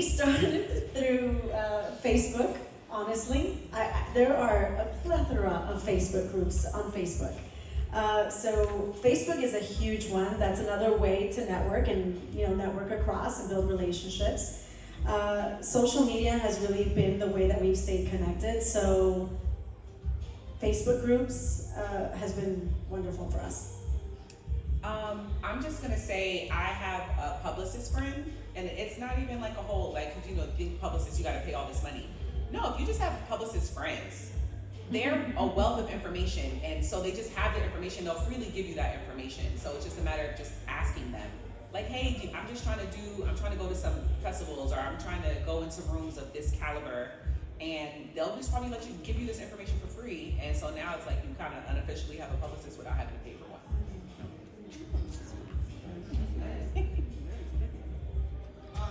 we started through Facebook, honestly. There are a plethora of Facebook groups on Facebook. So Facebook is a huge one. That's another way to network and network across and build relationships. Social media has really been the way that we've stayed connected. So Facebook groups has been wonderful for us. I'm just gonna say I have a publicist friend, and it's not even like a whole cause being publicist you gotta pay all this money. No, if you just have publicist friends, they're a wealth of information, and so they just have their information. They'll freely give you that information. So it's just a matter of just asking them, like, hey, I'm trying to go to some festivals, or I'm trying to go into rooms of this caliber, and they'll just probably give you this information for free. And so now it's like you kind of unofficially have a publicist without having to pay for one.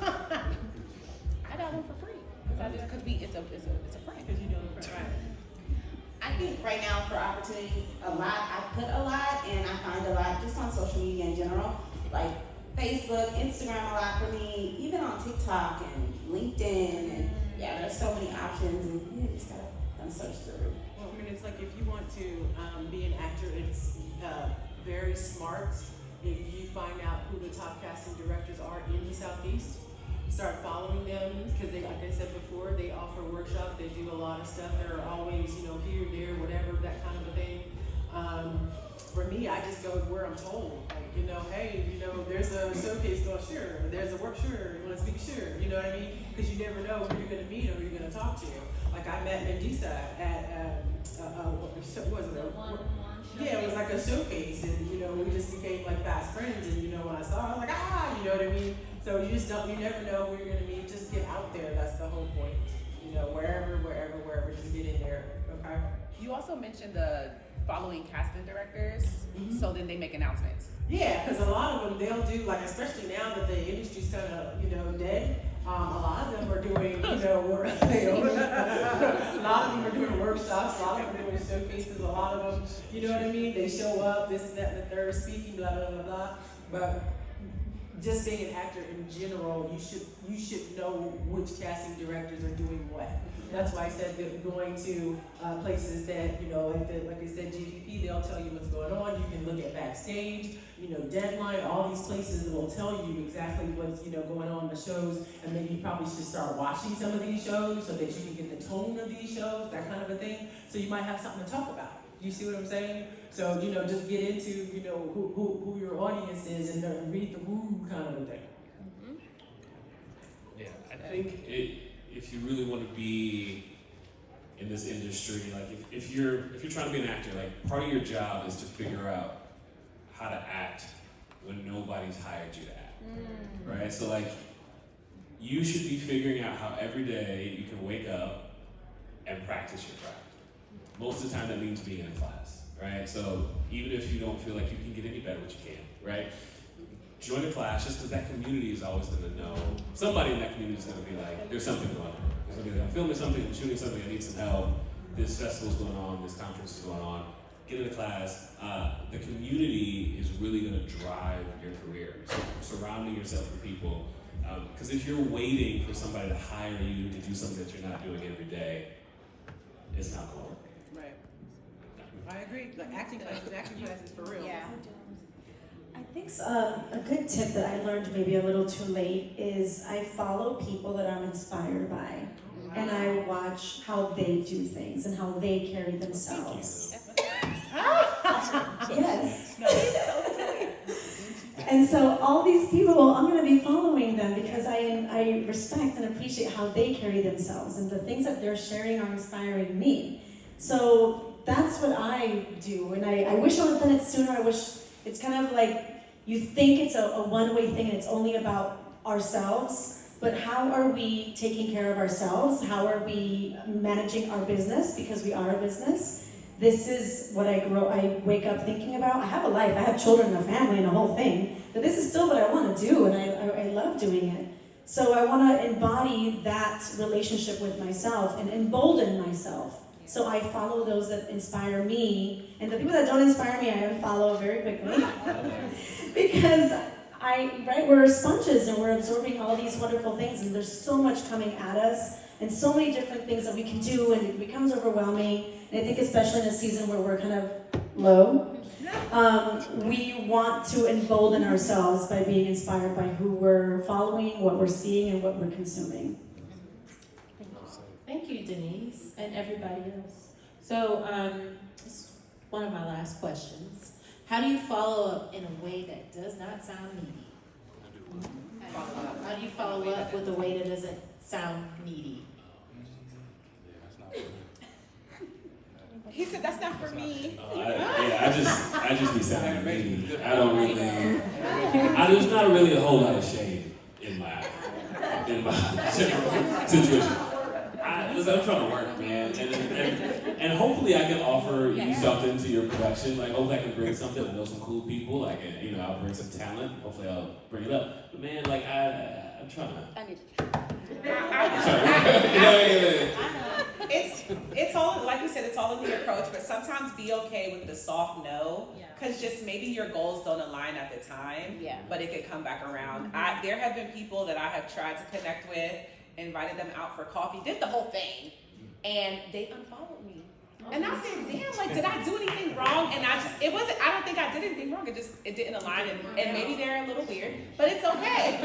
I got one for free because it's a friend. Because you know the friend. Right. I think right now for opportunities, I put a lot, and I find a lot just on social media in general, like Facebook, Instagram a lot for me, even on TikTok and LinkedIn, and there's so many options, and you just gotta search through. Well, I mean, it's like if you want to be an actor, it's very smart if you find out who the top casting directors are in the Southeast. Start following them, because they, like I said before, they offer workshops, they do a lot of stuff. They're always, here, there, whatever, that kind of a thing. For me, I just go where I'm told. Like, hey, there's a showcase going, sure. There's a work, sure. You want to speak, sure. You know what I mean? Because you never know who you're going to meet or who you're going to talk to. Like I met Mandisa at what was it? Yeah, it was like a showcase, and we just became like fast friends. And when I saw her, I was like, you know what I mean? So you never know who you're gonna meet. Just get out there. That's the whole point. Wherever, just get in there. Okay. You also mentioned the following casting directors, so then they make announcements. Yeah, because a lot of them they'll do especially now that the industry's kind of dead. A lot of them are doing work. A lot of them are doing workshops. A lot of them are doing showcases. A lot of them, you know what I mean? They show up, this, that, and the third, speaking, blah blah blah blah. But just being an actor in general, you should know which casting directors are doing what. That's why I said that going to places that like I said, GVP, they'll tell you what's going on. You can look at Backstage, Deadline, all these places that will tell you exactly what's going on in the shows, and maybe you probably should start watching some of these shows so that you can get the tone of these shows, that kind of a thing. So you might have something to talk about. You see what I'm saying? So just get into who your audience is and read the room, kind of a thing. Yeah, I think if you really want to be in this industry, if you're trying to be an actor, part of your job is to figure out how to act when nobody's hired you to act, right? So you should be figuring out how every day you can wake up and practice your craft. Most of the time that means being in a class, right? So even if you don't feel like you can get any better, which you can, right? Join a class, just because that community is always going to know. Somebody in that community is going to be like, there's something going on. There's going to be like, I'm filming something, I'm shooting something, I need some help. This festival's going on, this conference is going on. Get into class. The community is really going to drive your career. So surrounding yourself with people. Because if you're waiting for somebody to hire you to do something that you're not doing every day, it's not going to work. Right. I agree. Acting classes for real. Yeah. I think a good tip that I learned maybe a little too late is I follow people that I'm inspired by, and I watch how they do things and how they carry themselves. Yes. And so all these people, I'm going to be following them because I respect and appreciate how they carry themselves, and the things that they're sharing are inspiring me. So that's what I do, and I wish I would have done it sooner. I wish it's kind of like you think it's a one-way thing and it's only about ourselves, but how are we taking care of ourselves? How are we managing our business, because we are a business? This is what I wake up thinking about. I have a life, I have children and a family and a whole thing, but this is still what I want to do, and I love doing it. So I want to embody that relationship with myself and embolden myself. So I follow those that inspire me, and the people that don't inspire me, I unfollow very quickly. Because right, we're sponges and we're absorbing all these wonderful things, and there's so much coming at us and so many different things that we can do, and it becomes overwhelming. And I think especially in a season where we're kind of low, we want to embolden ourselves by being inspired by who we're following, what we're seeing, and what we're consuming. Thank you, Denise, and everybody else. So, one of my last questions. How do you follow up in a way that does not sound needy? How do you follow up with a way that doesn't sound needy? He said that's not for me. I just be sounding needy. I don't really. There's not really a whole lot of shade in my situation. Listen, I'm trying to work, man, and hopefully I can offer you something to your production. Like, hopefully I can bring something. I know some cool people. Like, I'll bring some talent. Hopefully I'll bring it up. But man, like, I'm trying to. I need Yeah. It's all, like we said, it's all in the approach, but sometimes be okay with the soft no, because just maybe your goals don't align at the time, but it could come back around. There have been people that I have tried to connect with, invited them out for coffee, did the whole thing, and they unfollowed me. And I said, damn, like, did I do anything wrong? And I don't think I did anything wrong. It didn't align, and maybe they're a little weird, but it's okay.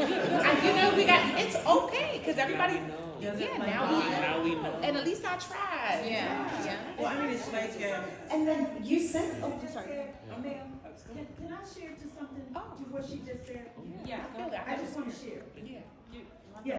It's okay, because everybody, now we know. And at least I tried. Yeah. Well, I mean, it's like, And then you said, oh, sorry. Can I share just something to what she just said? Yeah, I feel that. I just want to share. Yeah.